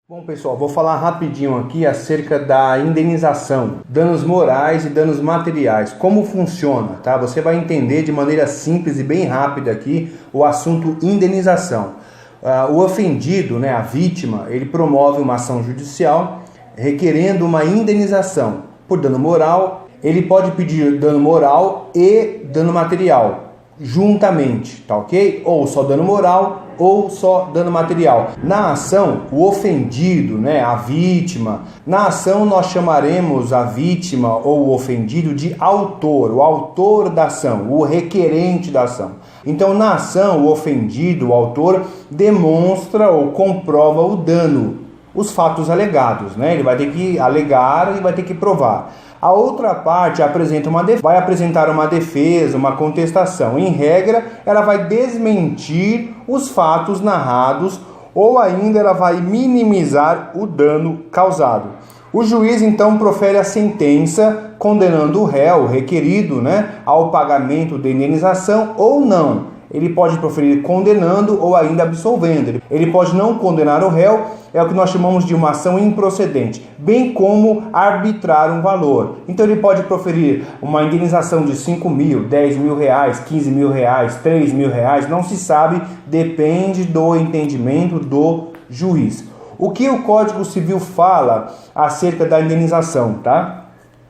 Bom, pessoal, vou falar rapidinho aqui acerca da indenização, danos morais e danos materiais, como funciona, tá? Você vai entender de maneira simples e bem rápida aqui o assunto indenização. O ofendido, a vítima, ele promove uma ação judicial requerendo uma indenização por dano moral. Ele pode pedir dano moral e dano material juntamente, tá ok? Ou só dano moral ou só dano material. Na ação, o ofendido, a vítima, na ação nós chamaremos a vítima ou o ofendido de autor, o autor da ação, o requerente da ação. Então, na ação, o ofendido, o autor, demonstra ou comprova o dano, os fatos alegados, Ele vai ter que alegar e vai ter que provar. A outra parte vai apresentar uma defesa, uma contestação. Em regra, ela vai desmentir os fatos narrados ou ainda ela vai minimizar o dano causado. O juiz então profere a sentença condenando o réu, o requerido, ao pagamento da indenização ou não. Ele pode proferir condenando ou ainda absolvendo. Ele pode não condenar o réu, é o que nós chamamos de uma ação improcedente, bem como arbitrar um valor. Então ele pode proferir uma indenização de 5 mil, 10 mil reais, 15 mil reais, 3 mil reais, não se sabe, depende do entendimento do juiz. O que o Código Civil fala acerca da indenização, tá?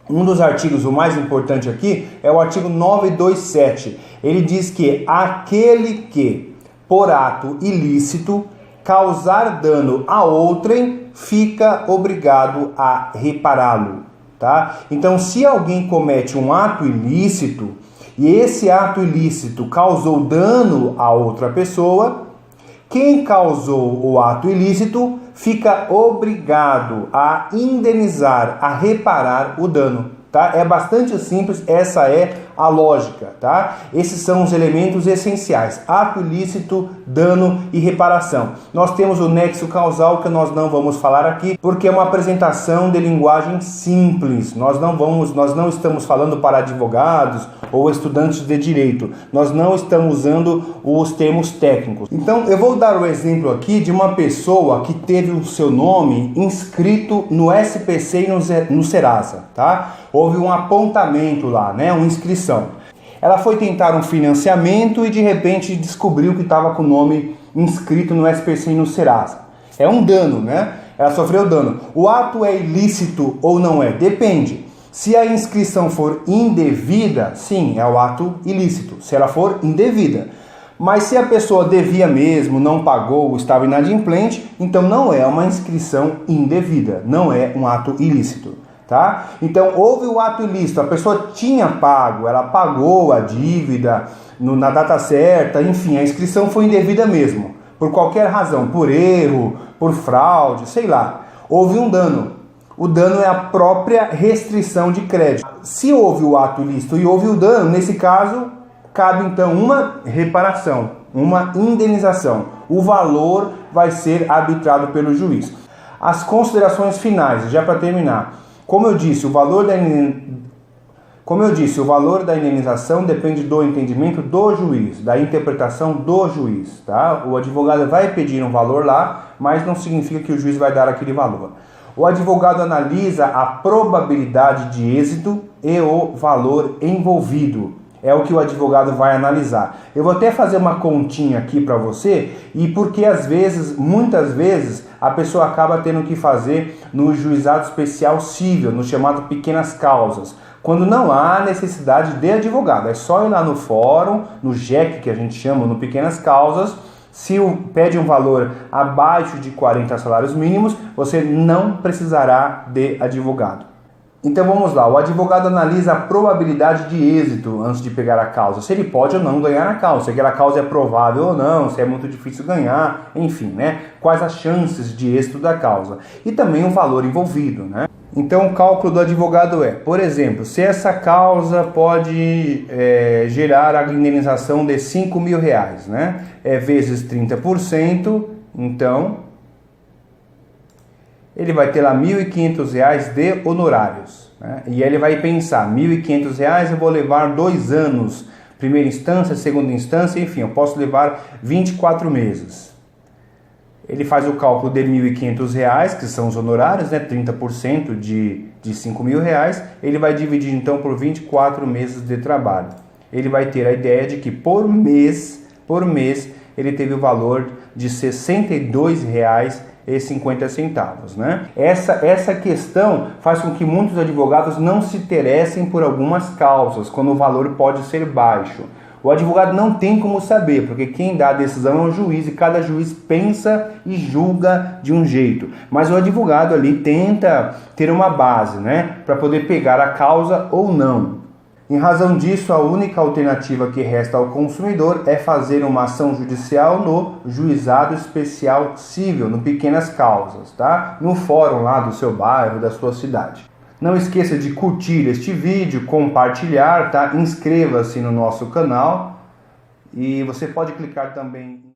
Um dos artigos, o mais importante aqui, é o artigo 927. Ele diz que aquele que, por ato ilícito, causar dano a outrem, fica obrigado a repará-lo, tá? Então, se alguém comete um ato ilícito, e esse ato ilícito causou dano a outra pessoa, quem causou o ato ilícito fica obrigado a indenizar, a reparar o dano, tá? É bastante simples, essa é a lógica, tá? Esses são os elementos essenciais: ato ilícito, dano e reparação. Nós temos o nexo causal, que nós não vamos falar aqui, porque é uma apresentação de linguagem simples. Nós não estamos falando para advogados ou estudantes de direito. Nós não estamos usando os termos técnicos. Então, eu vou dar o exemplo aqui de uma pessoa que teve o seu nome inscrito no SPC e no Serasa, tá? Houve um apontamento lá, uma inscrição. Ela foi tentar um financiamento e de repente descobriu que estava com o nome inscrito no SPC e no Serasa. É um dano, Ela sofreu dano. O ato é ilícito ou não é? Depende. Se a inscrição for indevida, sim, é o ato ilícito. Se ela for indevida. Mas se a pessoa devia mesmo, não pagou, estava inadimplente, então não é uma inscrição indevida, não é um ato ilícito. Tá? Então houve o ato ilícito, a pessoa tinha pago, ela pagou a dívida na data certa, enfim, a inscrição foi indevida mesmo, por qualquer razão, por erro, por fraude, sei lá, houve um dano. O dano é a própria restrição de crédito. Se houve o ato ilícito e houve o dano, nesse caso, cabe então uma reparação, uma indenização. O valor vai ser arbitrado pelo juiz. As considerações finais, já para terminar. Como eu disse, o valor da indenização depende do entendimento do juiz, da interpretação do juiz, tá? O advogado vai pedir um valor lá, mas não significa que o juiz vai dar aquele valor. O advogado analisa a probabilidade de êxito e o valor envolvido. É o que o advogado vai analisar. Eu vou até fazer uma continha aqui para você, e porque muitas vezes, a pessoa acaba tendo que fazer no juizado especial civil, no chamado pequenas causas, quando não há necessidade de advogado. É só ir lá no fórum, no JEC que a gente chama, no pequenas causas. Se pede um valor abaixo de 40 salários mínimos, você não precisará de advogado. Então vamos lá, o advogado analisa a probabilidade de êxito antes de pegar a causa, se ele pode ou não ganhar a causa, se aquela causa é provável ou não, se é muito difícil ganhar, enfim, quais as chances de êxito da causa e também o valor envolvido, Então o cálculo do advogado é, por exemplo, se essa causa pode gerar a indenização de 5 mil reais, vezes 30%, então ele vai ter lá R$ 1.500 de honorários. E ele vai pensar, R$ 1.500 eu vou levar 2 anos, primeira instância, segunda instância, enfim, eu posso levar 24 meses. Ele faz o cálculo de R$ 1.500, que são os honorários, né? 30% de R$ 5.000. Ele vai dividir então por 24 meses de trabalho. Ele vai ter a ideia de que por mês, ele teve o valor de R$ 62,50, né? Essa questão faz com que muitos advogados não se interessem por algumas causas, quando o valor pode ser baixo. O advogado não tem como saber, porque quem dá a decisão é o juiz e cada juiz pensa e julga de um jeito. Mas o advogado ali tenta ter uma base, né, para poder pegar a causa ou não. Em razão disso, a única alternativa que resta ao consumidor é fazer uma ação judicial no Juizado Especial Cível, no Pequenas Causas, tá? No fórum lá do seu bairro, da sua cidade. Não esqueça de curtir este vídeo, compartilhar, tá? Inscreva-se no nosso canal e você pode clicar também